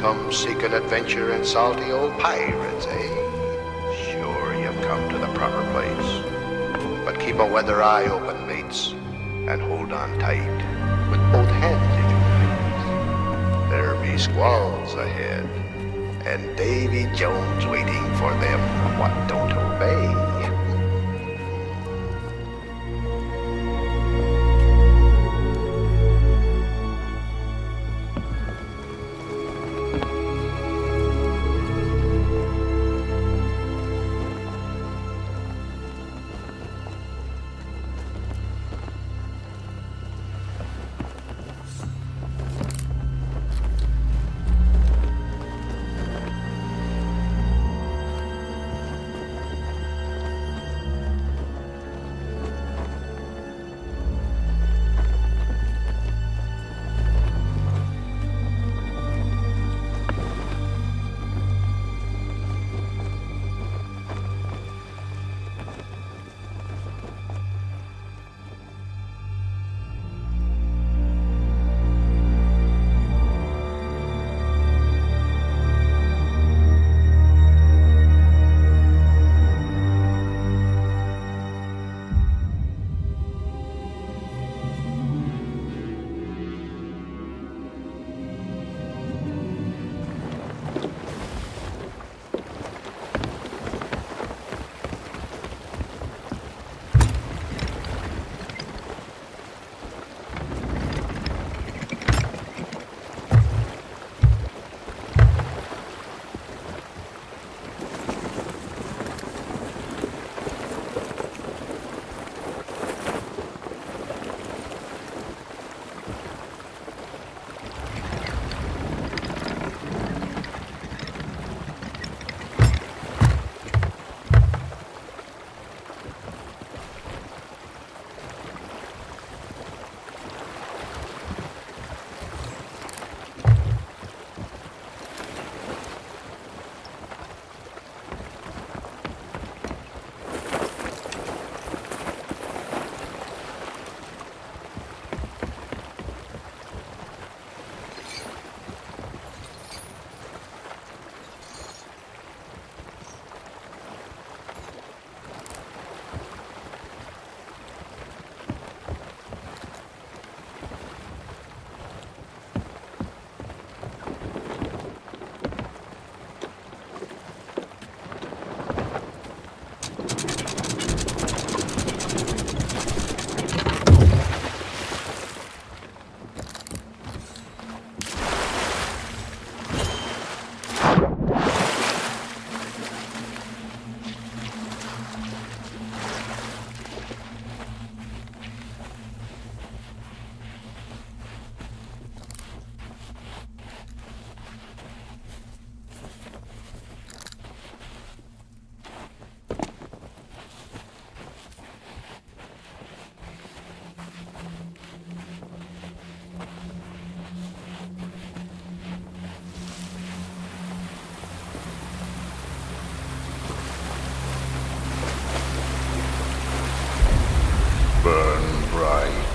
come seeking adventure and salty old pirates, eh? Sure, you've come to the proper place. But keep a weather eye open, mates, and hold on tight with both hands, if you please. There be squalls ahead, and Davy Jones waiting for them what don't obey.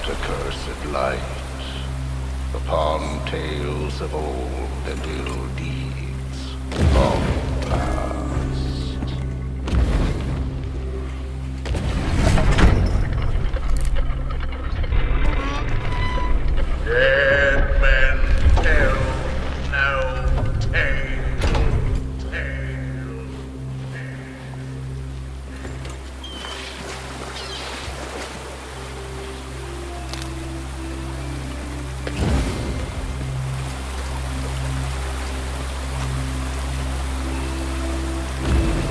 Accursed light upon tales of old and ill deeds long past. Dead men tell no tale.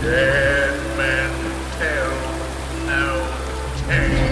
Dead men tell no tale.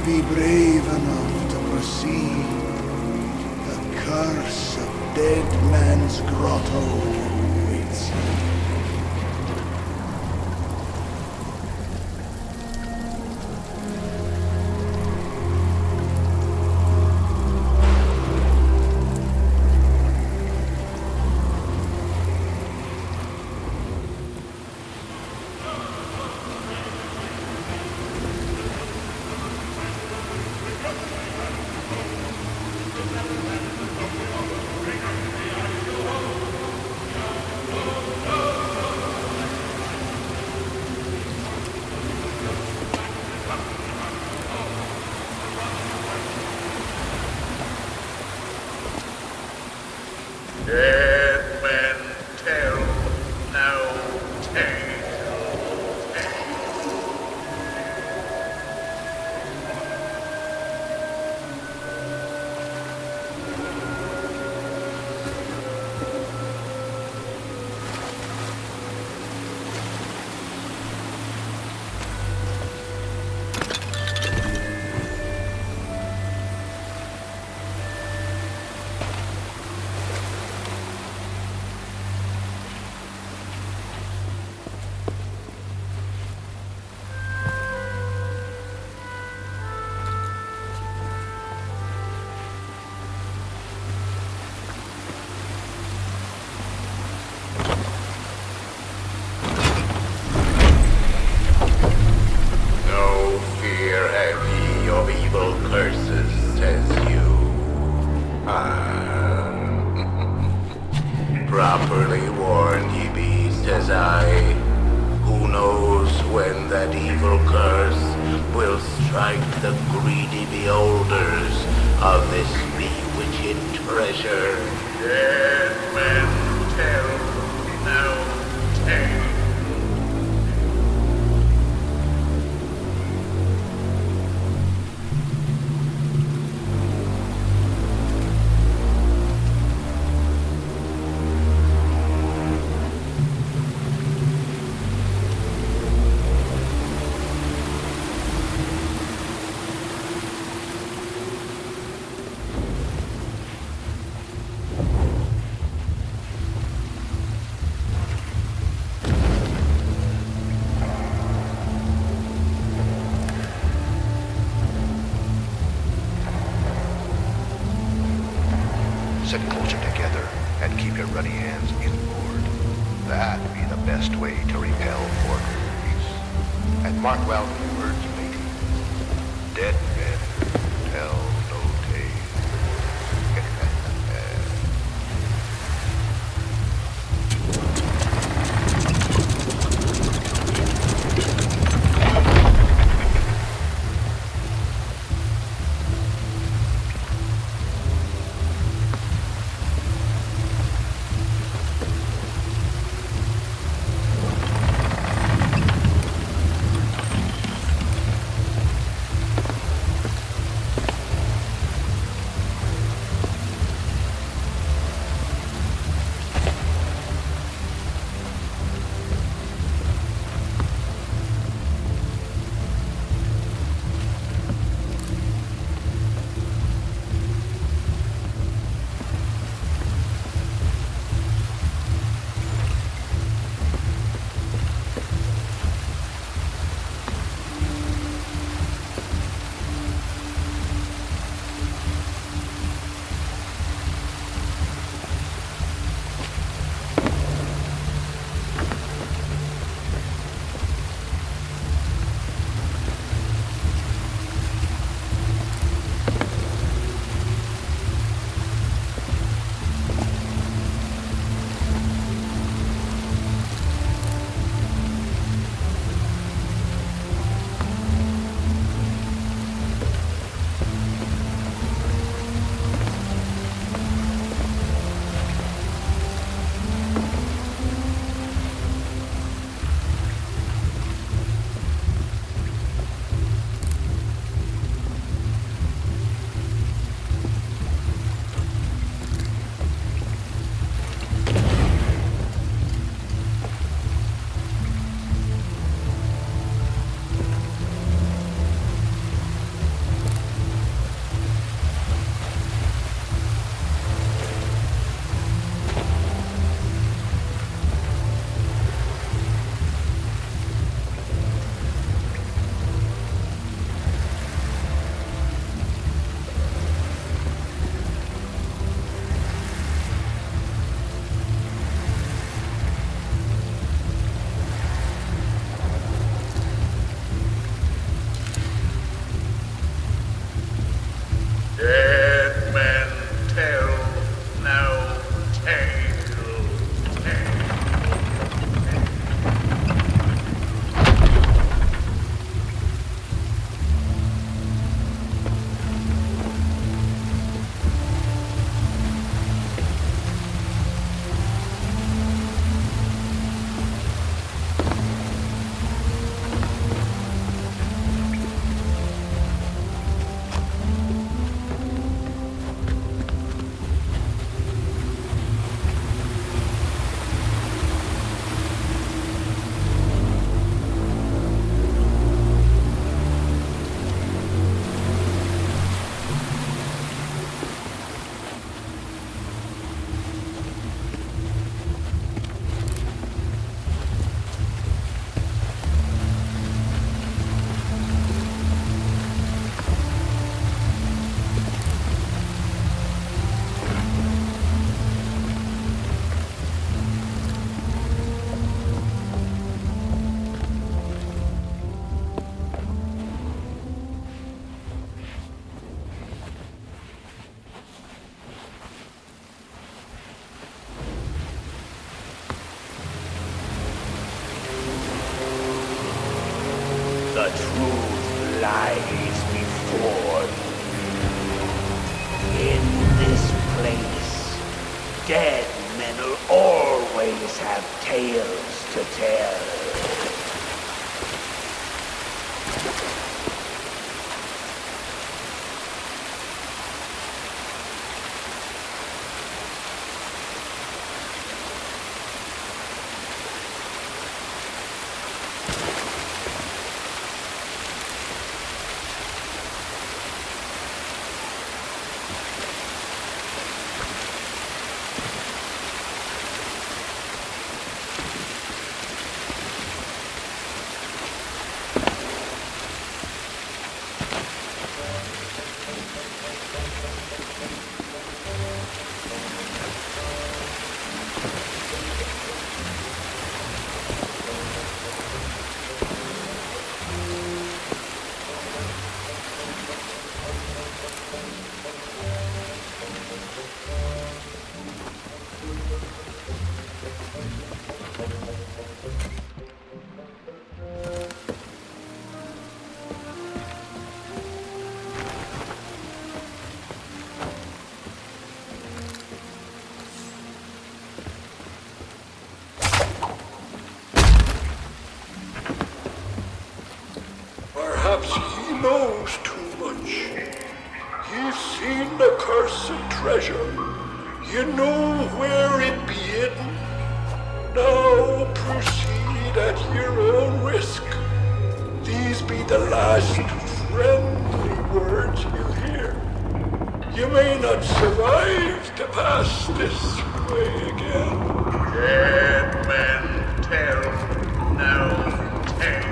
Be brave enough to proceed. The curse of Dead Man's Grotto fates. Dead men tell no tale. No fear have ye of evil curses, says you. Ah. Properly warned ye be, says I. Who knows when that evil curse will strike the greedy beholders of this bewitched treasure? Dead men tell no tale. Sit closer together and keep your ruddy hands inboard. That be the best way to repel portals. And mark well the words, matey. Dead men tell no tale. have tales to tell. Perhaps he knows too much. You've seen the cursed treasure. You know where it be hidden. Now proceed at your own risk. These be the last friendly words you hear. You may not survive to pass this way again. Dead men tell no tale.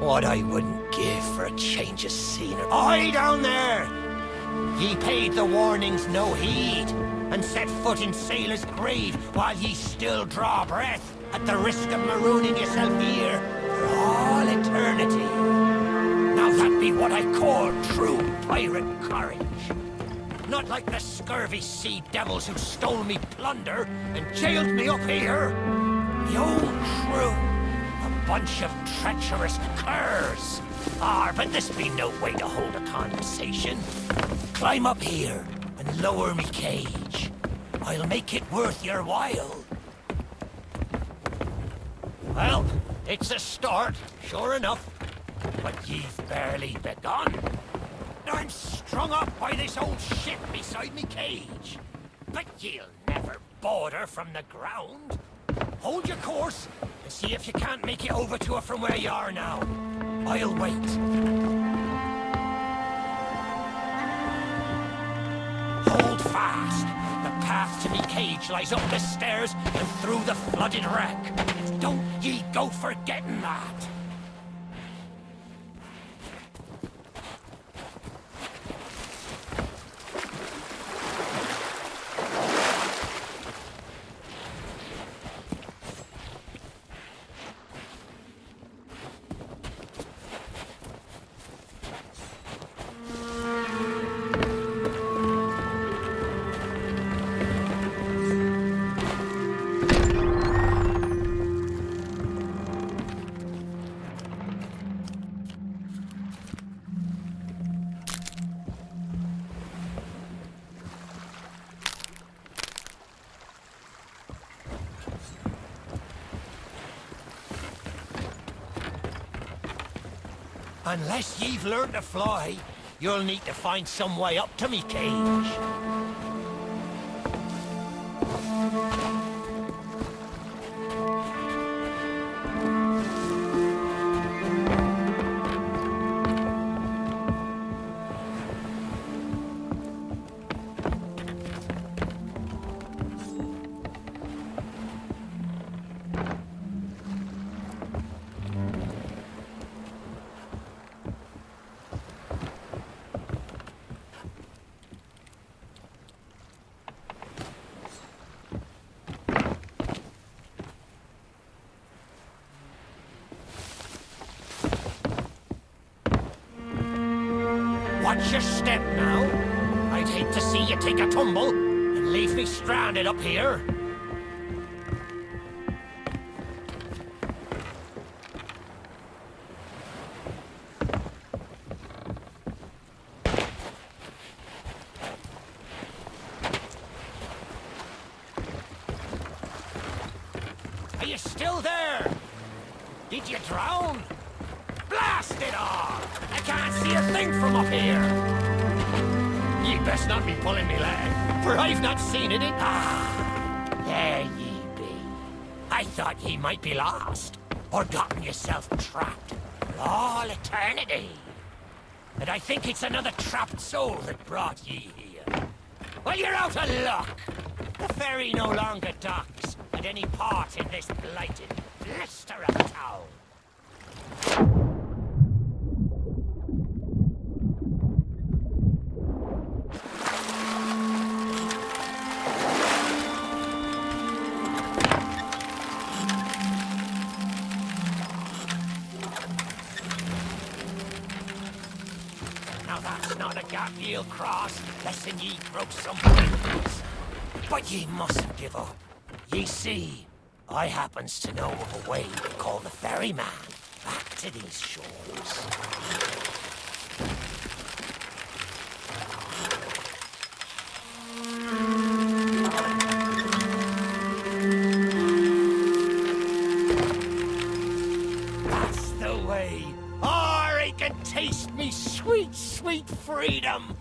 What I wouldn't give for a change of scenery. Oi, down there! Ye paid the warnings no heed, and set foot in sailor's grave while ye still draw breath, at the risk of marooning yourself here for all eternity. Now that be what I call true pirate courage. Not like the scurvy sea devils who stole me plunder and jailed me up here. The old crew. A bunch of treacherous curs. But this be no way to hold a conversation. Climb up here and lower me cage. I'll make it worth your while. Well, it's a start, sure enough. But ye've barely begun. I'm strung up by this old shit beside me cage. But ye'll never border from the ground. Hold your course and see if you can't make it over to her from where you are now. I'll wait. Hold fast. The path to me cage lies up the stairs and through the flooded wreck. Don't ye go forgetting that. Unless you've learned to fly, you'll need to find some way up to me cage. Watch your step now. I'd hate to see you take a tumble and leave me stranded up here. Are you still there? Did you drown? Blast it all! I can't see a thing from up here! Ye best not be pulling me leg, for I've not seen it in... Ah, there ye be. I thought ye might be lost, or gotten yourself trapped for all eternity. And I think it's another trapped soul that brought ye here. Well, you're out of luck. The ferry no longer docks at any part in this blighted blister of a town. Now that's not a gap ye'll cross, lest ye broke some bones. But ye mustn't give up. Ye see, I happens to know of a way to call the ferryman back to these shores. That's the way. Or I can taste me sweet, sweet freedom.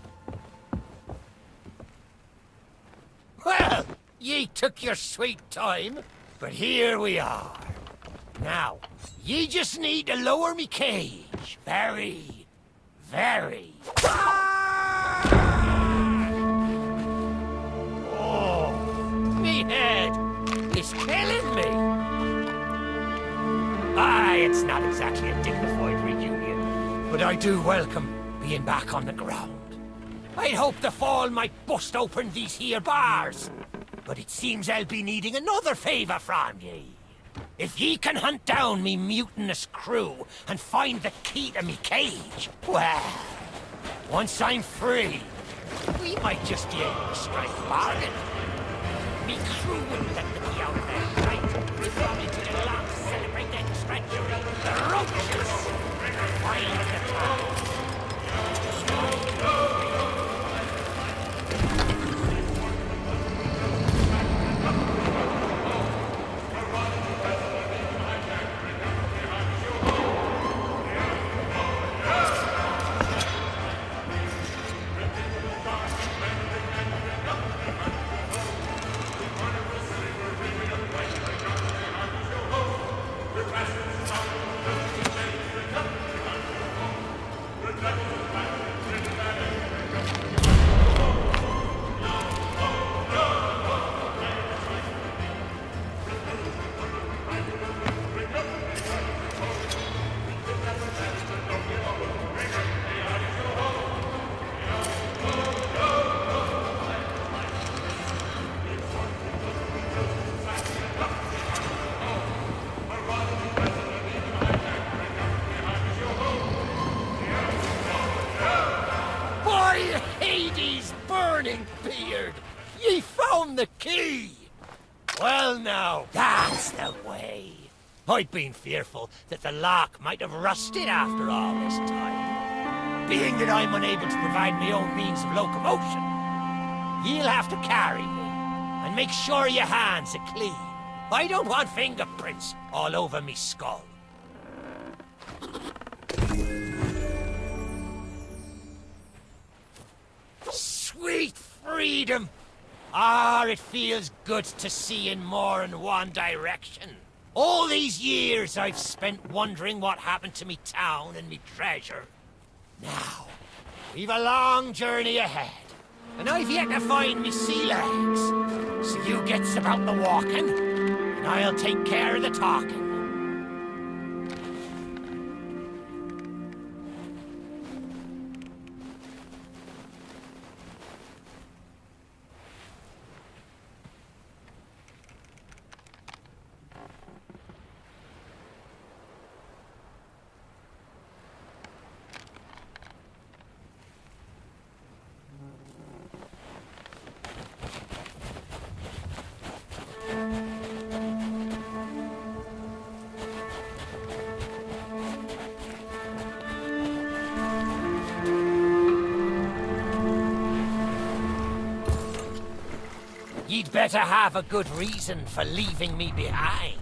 Well, ye took your sweet time, but here we are. Now, ye just need to lower me cage. Very, very... Oh, me head is killing me. Aye, it's not exactly a dignified reunion, but I do welcome being back on the ground. I'd hoped the fall might bust open these here bars, but it seems I'll be needing another favour from ye. If ye can hunt down me mutinous crew and find the key to me cage, well, once I'm free, we might just be able to strike a bargain. Me crew wouldn't let me be out there night. They brought me to the land to celebrate their treachery. The roaches! Find the town. Beard, ye found the key! Well now, that's the way. I'd been fearful that the lock might have rusted after all this time. Being that I'm unable to provide my own means of locomotion, you'll have to carry me, and make sure your hands are clean. I don't want fingerprints all over me skull. freedom. Ah, it feels good to see in more than one direction. All these years I've spent wondering what happened to me town and me treasure. Now, we've a long journey ahead, and I've yet to find me sea legs. So you gets about the walking, and I'll take care of the talking. You'd better have a good reason for leaving me behind.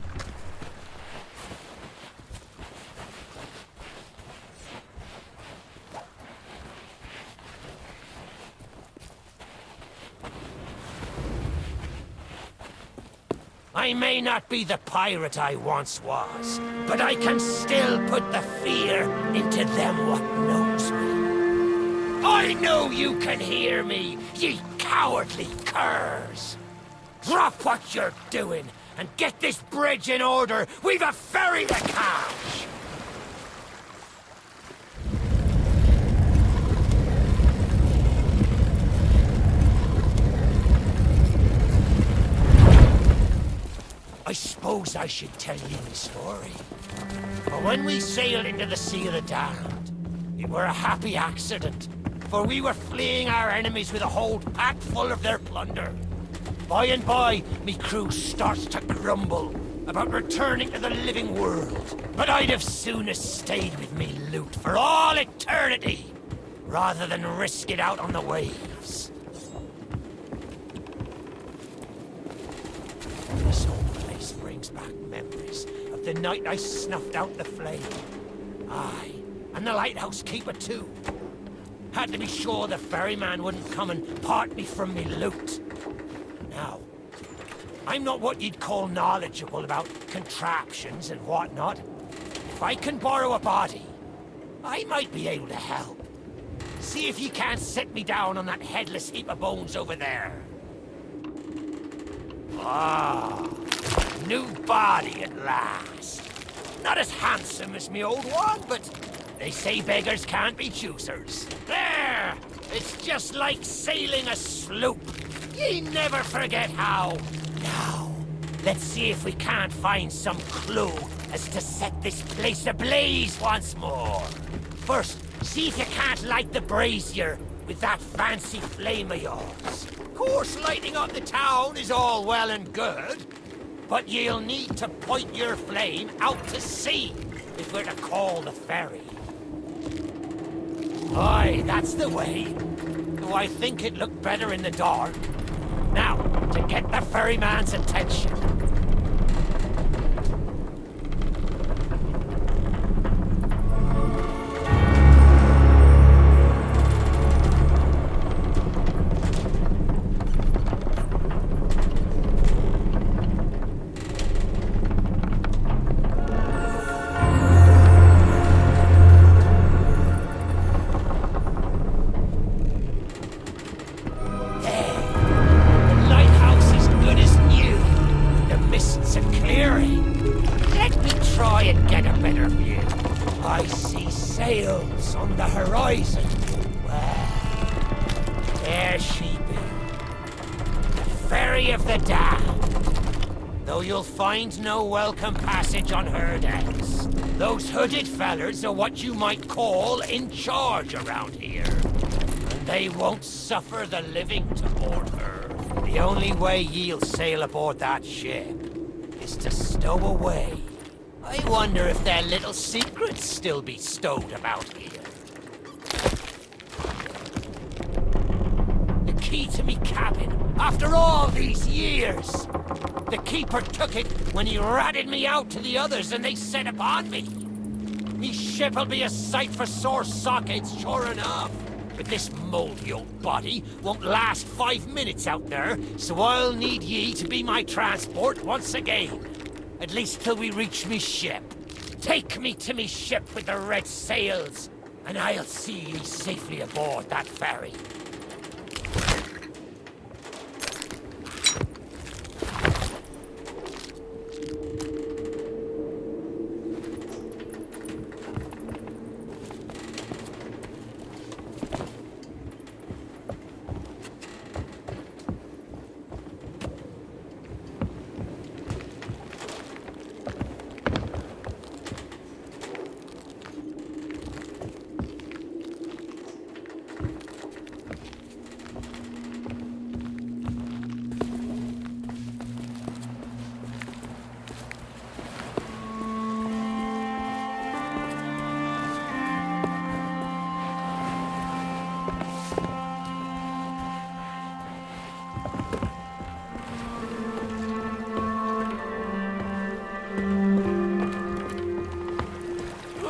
I may not be the pirate I once was, but I can still put the fear into them what knows me. I know you can hear me, ye cowardly curs! Drop what you're doing and get this bridge in order. We've a ferry to catch! I suppose I should tell you the story. But when we sailed into the Sea of the Damned, it were a happy accident, for we were fleeing our enemies with a hold packed full of their plunder. By and by, me crew starts to grumble about returning to the living world. But I'd have sooner stayed with me loot for all eternity, rather than risk it out on the waves. This whole place brings back memories of the night I snuffed out the flame. Aye, and the lighthouse keeper too. Had to be sure the ferryman wouldn't come and part me from me loot. Now, I'm not what you'd call knowledgeable about contraptions and whatnot. If I can borrow a body, I might be able to help. See if you can't set me down on that headless heap of bones over there. Ah, new body at last. Not as handsome as me old one, but they say beggars can't be choosers. There! It's just like sailing a sloop. Ye never forget how. Now, let's see if we can't find some clue as to set this place ablaze once more. First, see if you can't light the brazier with that fancy flame of yours. Of course, lighting up the town is all well and good, but you'll need to point your flame out to sea if we're to call the ferry. Aye, that's the way. Though I think it looked better in the dark. Now, to get the ferryman's attention. I see sails on the horizon. Well, there she be. The Ferry of the Damned. Though you'll find no welcome passage on her decks. Those hooded fellers are what you might call in charge around here. And they won't suffer the living to board her. The only way ye'll sail aboard that ship is to stow away. I wonder if their little secrets still be stowed about here. The key to me cabin, after all these years! The keeper took it when he ratted me out to the others and they set upon me. Me ship'll be a sight for sore sockets, sure enough. But this moldy old body won't last 5 minutes out there, so I'll need ye to be my transport once again. At least till we reach me ship. Take me to me ship with the red sails, and I'll see ye safely aboard that ferry.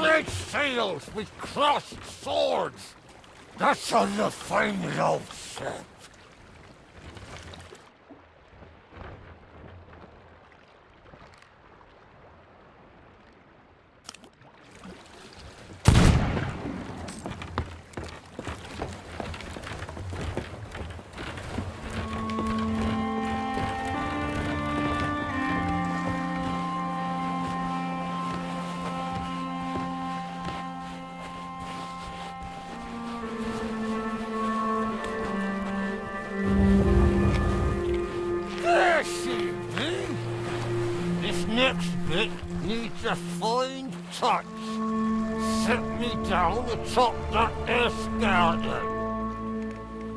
Red sails with crossed swords. That's on the fine old ship. Next bit needs a fine touch. Set me down atop that escalator.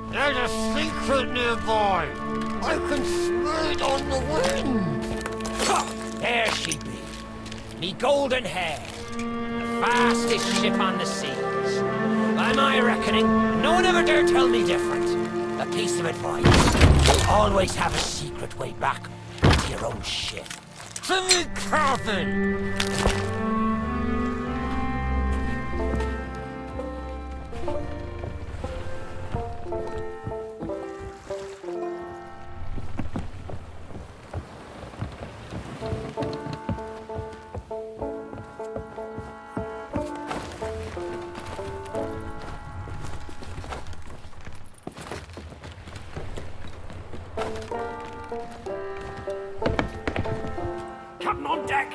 There's a secret nearby. I can smell it on the wind. There she be. Me golden hair. The fastest ship on the seas. By my reckoning, no one ever dare tell me different. A piece of advice. Always have a secret way back to your own ship. To me cabin! Captain on deck!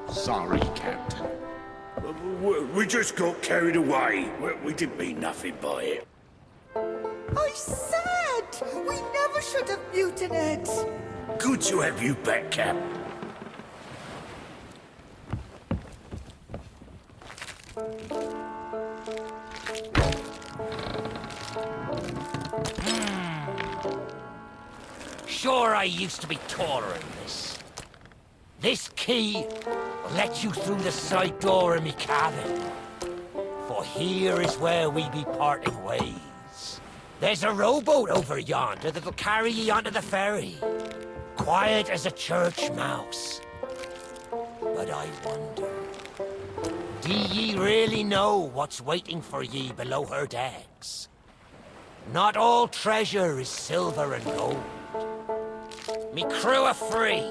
Sorry, Captain. We just got carried away. We didn't mean nothing by it. I said we never should have mutinied. Good to have you back, Cap. Sure, I used to be taller than this. This key will let you through the side door of me cabin. For here is where we be parting ways. There's a rowboat over yonder that'll carry ye onto the ferry. Quiet as a church mouse. But I wonder, do ye really know what's waiting for ye below her decks? Not all treasure is silver and gold. Me crew are free,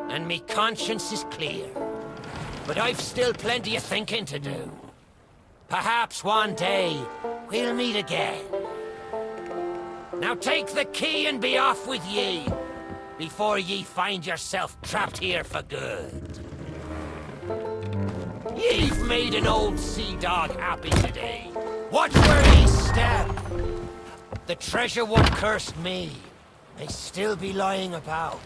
and me conscience is clear. But I've still plenty of thinking to do. Perhaps one day we'll meet again. Now take the key and be off with ye, before ye find yourself trapped here for good. Ye've made an old sea dog happy today. Watch where ye step. The treasure what cursed me may still be lying about.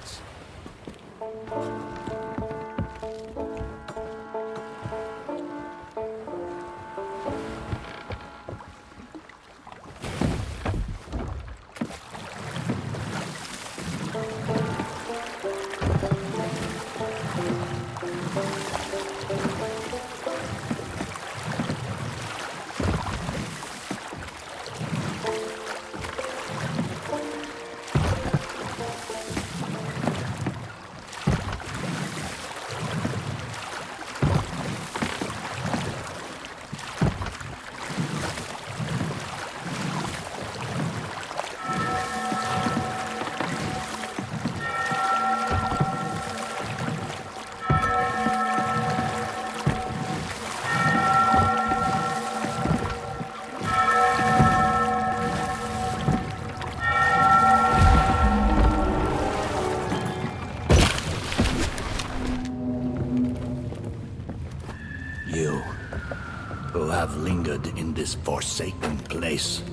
who have lingered in this forsaken place,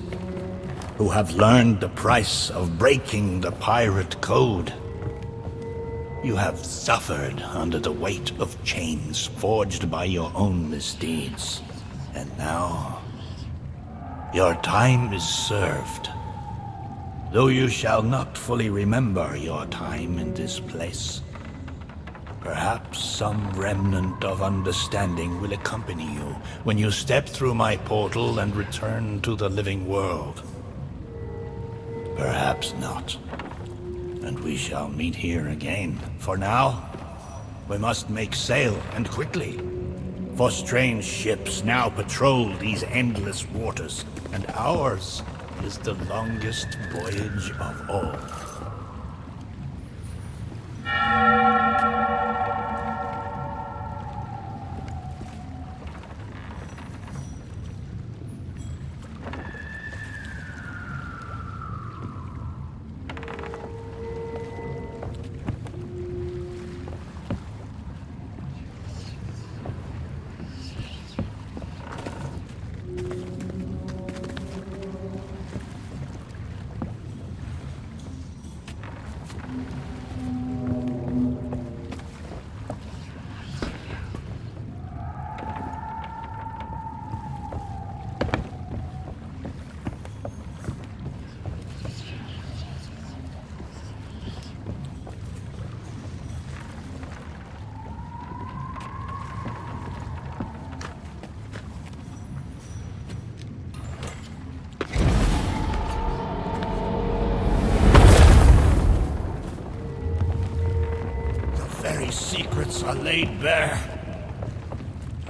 who have learned the price of breaking the pirate code. You have suffered under the weight of chains forged by your own misdeeds. And now, your time is served. Though you shall not fully remember your time in this place, perhaps some remnant of understanding will accompany you when you step through my portal and return to the living world. Perhaps not. And we shall meet here again. For now, we must make sail, and quickly. For strange ships now patrol these endless waters, and ours is the longest voyage of all. Secrets are laid bare.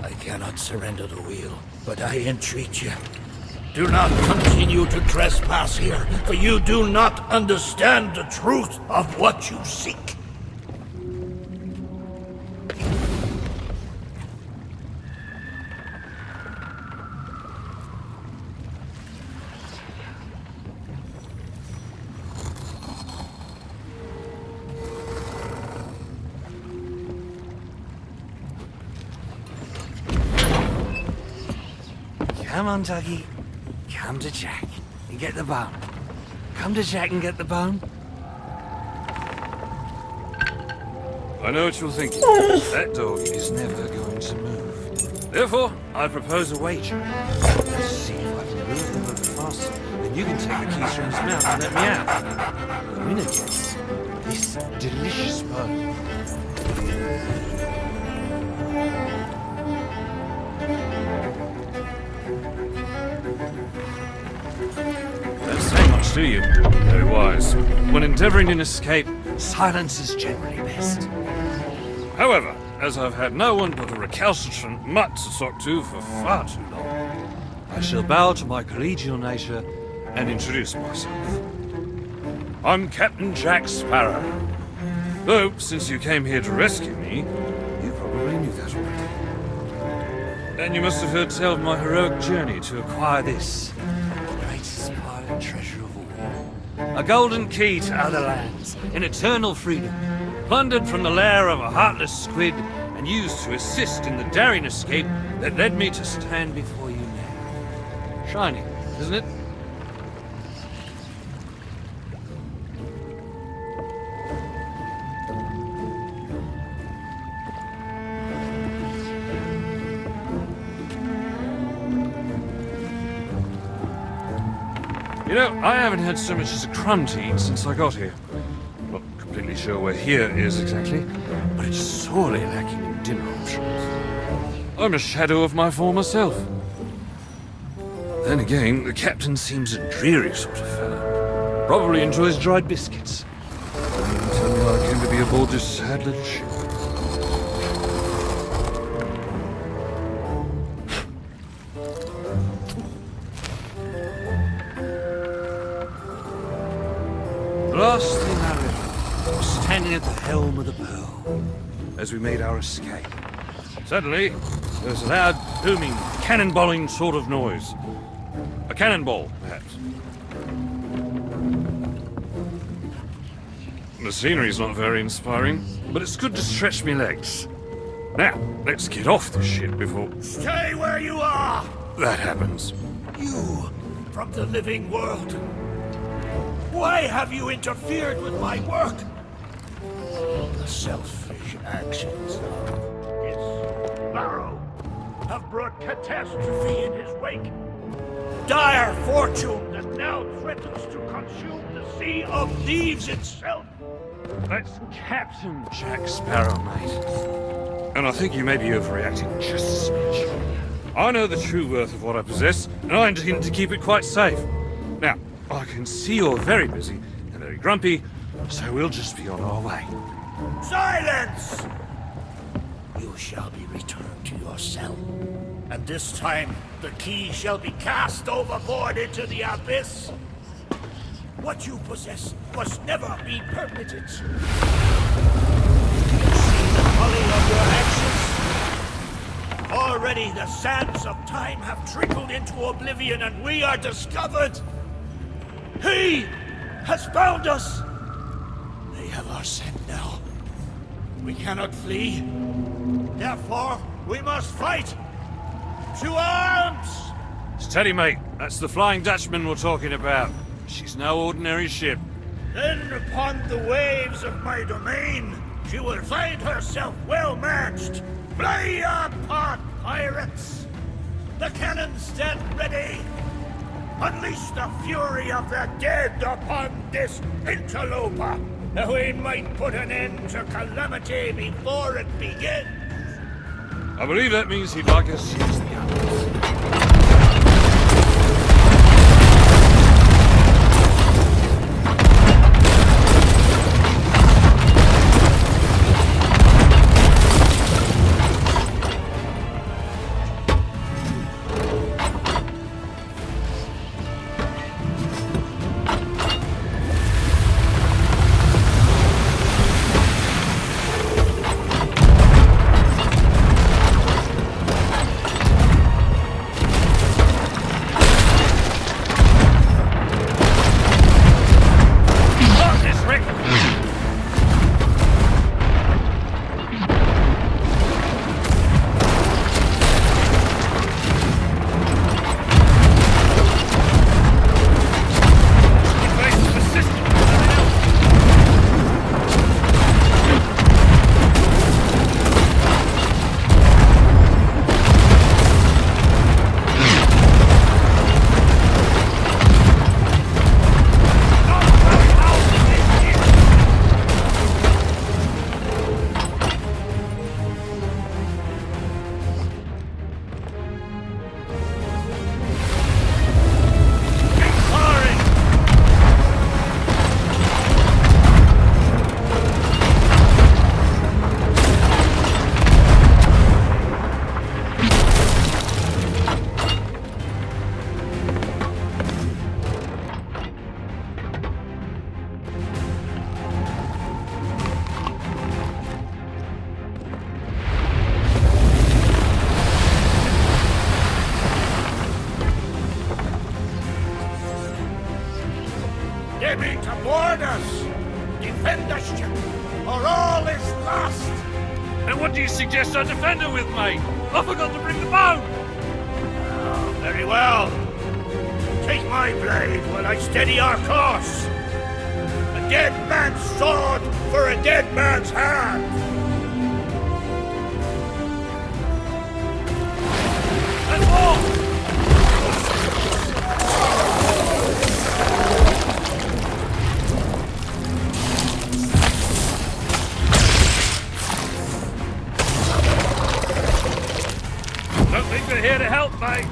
I cannot surrender the wheel, but I entreat you. Do not continue to trespass here, for you do not understand the truth of what you seek. Come on, Tuggy. Come to Jack and get the bone. Come to Jack and get the bone. I know what you're thinking. That dog is never going to move. Therefore, I propose a wager. Let's see if I can move him a little faster. Then you can take the keys from his mouth and let me out. The winner gets this delicious bone. Do you? Very wise. When endeavoring an escape, silence is generally best. However, as I've had no one but a recalcitrant mutt to talk to for far too long, I shall bow to my collegial nature and introduce myself. I'm Captain Jack Sparrow. Though, since you came here to rescue me, you probably knew that already. And you must have heard tell of my heroic journey to acquire this, the greatest pirate treasure of all. A golden key to other lands, in eternal freedom, plundered from the lair of a heartless squid, and used to assist in the daring escape that led me to stand before you now. Shining, isn't it? You know, I haven't had so much as a crumb to eat since I got here. Not completely sure where here is exactly, but it's sorely lacking in dinner options. I'm a shadow of my former self. Then again, the captain seems a dreary sort of fellow. Probably enjoys dried biscuits. Don't even tell me I came to be aboard this sad little ship. Last thing I remember was standing at the helm of the Pearl as we made our escape. Suddenly, there was a loud, booming, cannonballing sort of noise. A cannonball, perhaps. The scenery's not very inspiring, but it's good to stretch me legs. Now, let's get off this shit before Stay where you are! that happens. You, from the living world. Why have you interfered with my work? The selfish actions of his Barrow have brought catastrophe in his wake. Dire fortune that now threatens to consume the Sea of Thieves itself. That's Captain Jack Sparrow, mate. And I think you may be overreacting just a smidge. I know the true worth of what I possess, and I intend to keep it quite safe. Now, I can see you're very busy and very grumpy, so we'll just be on our way. Silence! You shall be returned to your cell. And this time, the key shall be cast overboard into the abyss. What you possess must never be permitted. You see the folly of your actions? Already the sands of time have trickled into oblivion and we are discovered. He has found us. They have our scent now. We cannot flee. Therefore, we must fight. To arms! Steady, mate. That's the Flying Dutchman we're talking about. She's no ordinary ship. Then upon the waves of my domain, she will find herself well matched. Play your part, pirates! The cannons stand ready. Unleash the fury of the dead upon this interloper, that we might put an end to calamity before it begins. I believe that means he'd like us to use the others. They mean to board us! Defend the ship, or all is lost! And what do you suggest I defend her with, mate? I forgot to bring the bow! Oh, very well. Take my blade while I steady our course. A dead man's sword for a dead man's hand! And more! Don't think we're here to help, mate.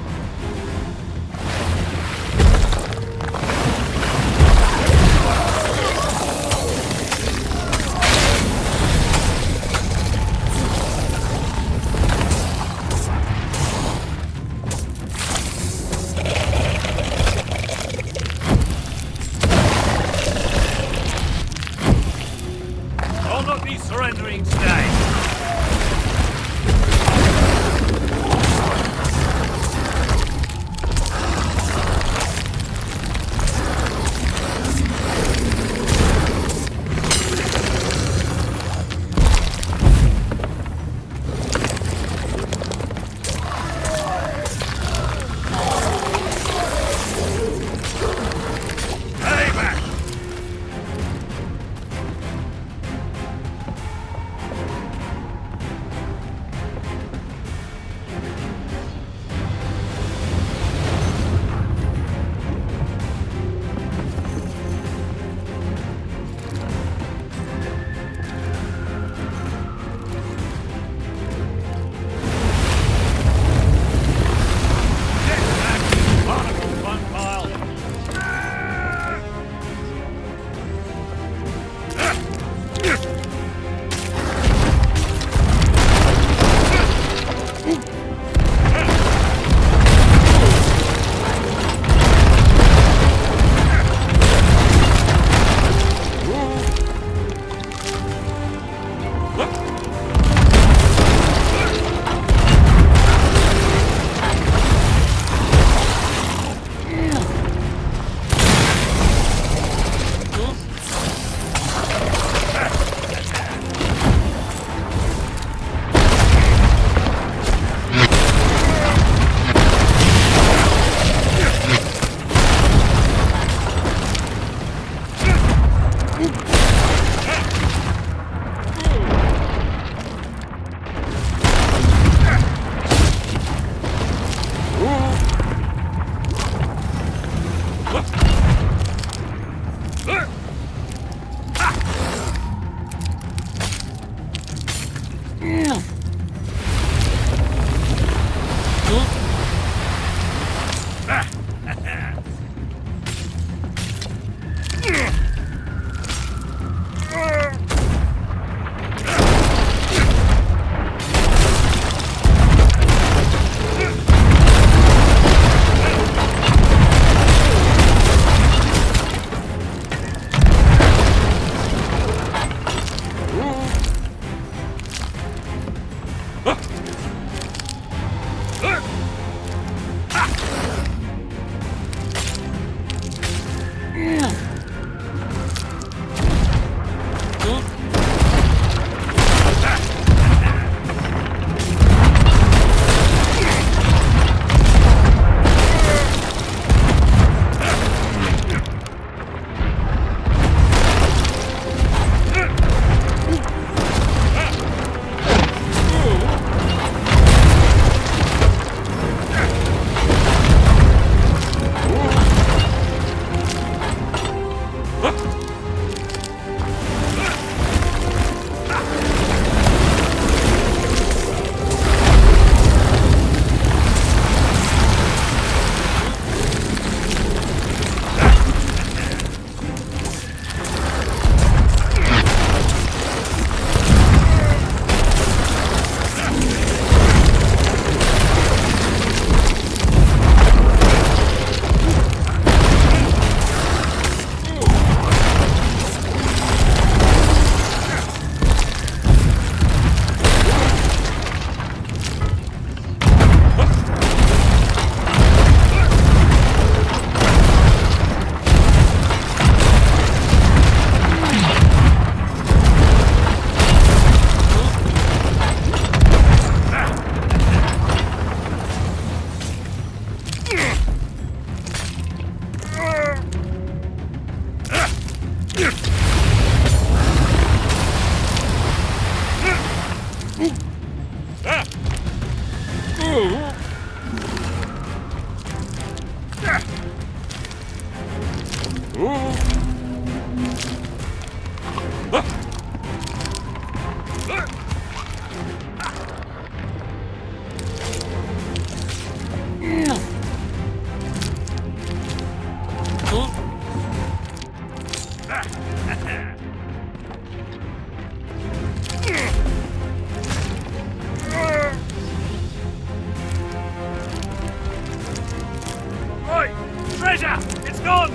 treasure! It's gone!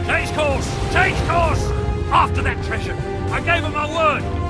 Change course! Change course! After that treasure! I gave him my word!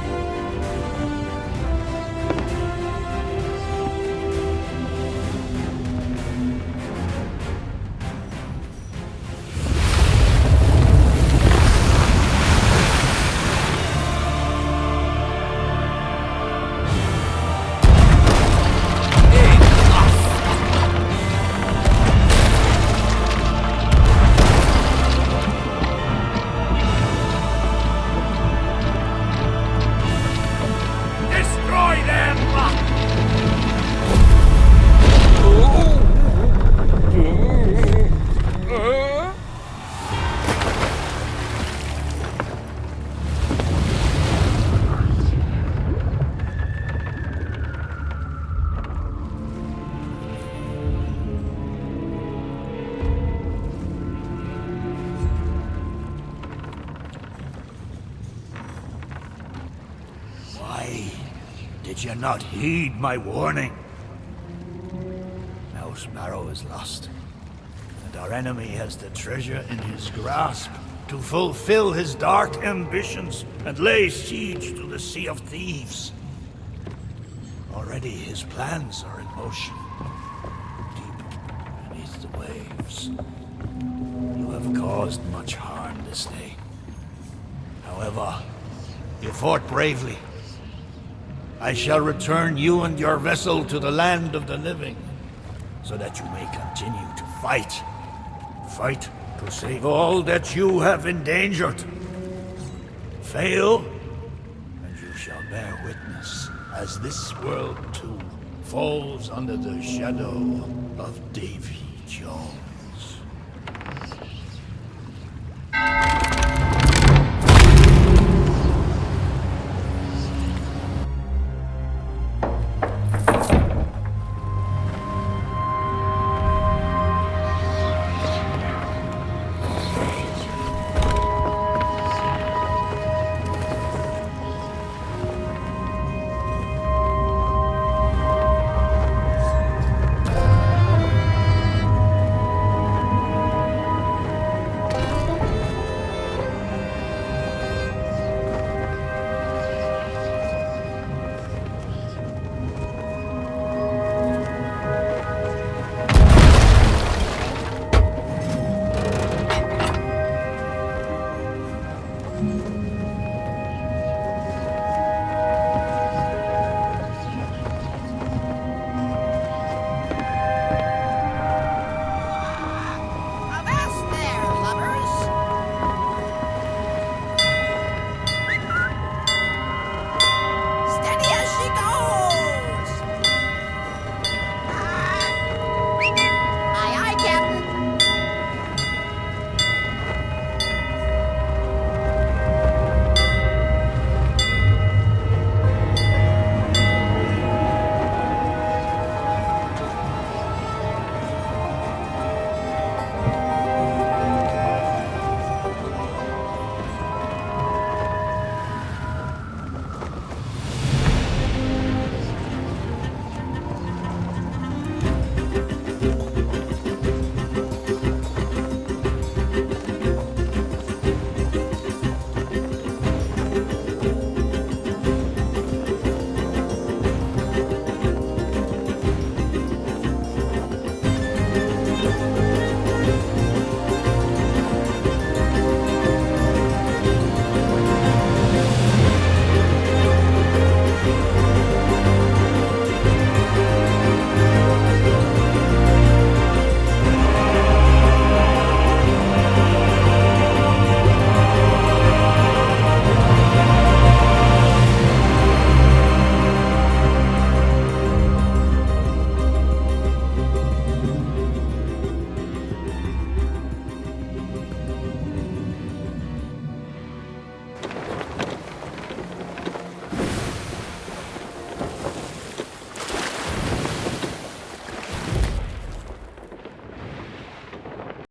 Did you not heed my warning? Now Sparrow is lost, and our enemy has the treasure in his grasp to fulfill his dark ambitions and lay siege to the Sea of Thieves. Already his plans are in motion, deep beneath the waves. You have caused much harm this day. However, you fought bravely. I shall return you and your vessel to the land of the living, so that you may continue to fight. Fight to save all that you have endangered. Fail, and you shall bear witness as this world too falls under the shadow of Davy Jones.